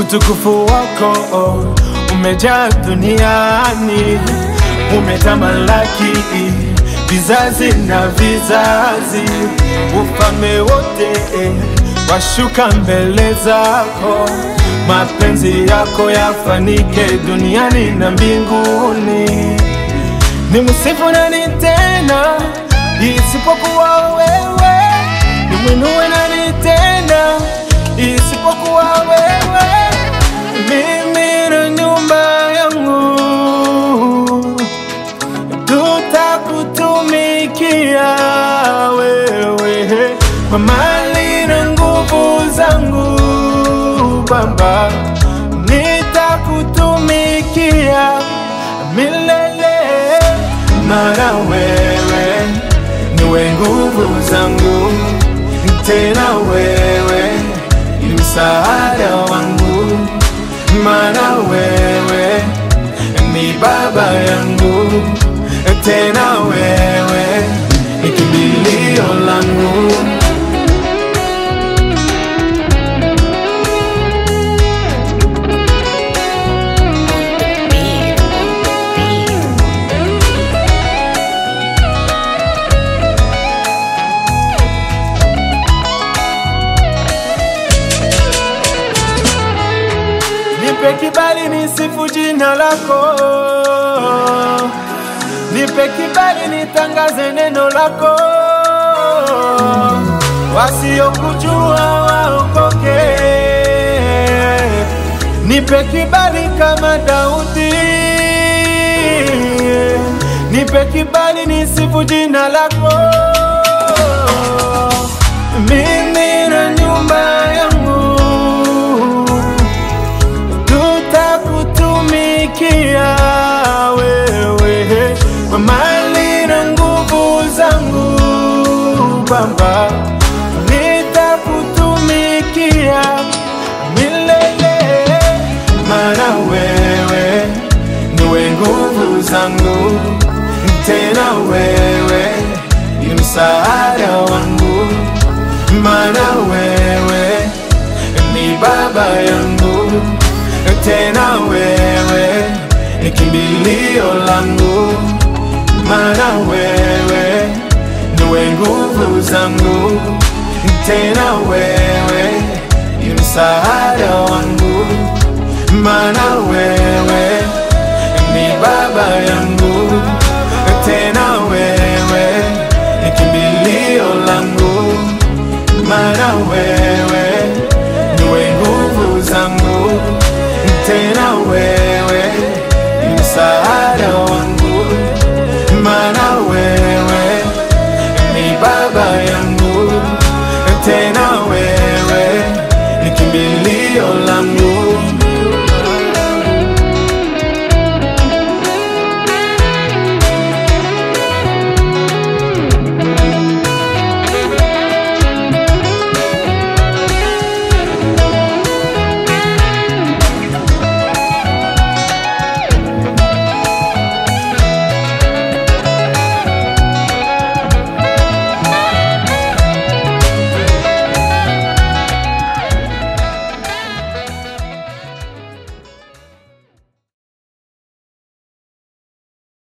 Utukufu wako umejaa duniani, umetamalaki vizazi na vizazi. Ufalme wote washuka mbele zako, mapenzi yako yafanike duniani na mbinguni. Nimsifu nani tena isipokuwa wewe? Nimwinue nani tena isipokuwa wewe? Mimi na nyumba yangu tutakutumikia wewe, kwa mali na nguvu zangu Baba, nitakutumikia milele. Maana wewe niwe nguvu zangu, tena wewe ni msaada wangu. Maana wewe ni baba yangu, tena wewe ni kimbilio langu. Nipe kibali nisifu jina lako, nipe kibali nitangaze neno lako, wasiokujua waokoke. Nipe kibali kama Daudi, nipe kibali nisifu jina lako. Mimi na nyumba yangu tutakutumikia wewe, kwa mali na nguvu zangu Baba, nitakutumikia milele. Maana wewe niwe nguvu zangu, tena wewe ni msaada wangu. Maana wewe ni baba yangu, tena wewe ni kimbilio langu. Maana wewe niwe nguvu zangu, tena wewe ni msaada wangu. Maana wewe ni baba yangu,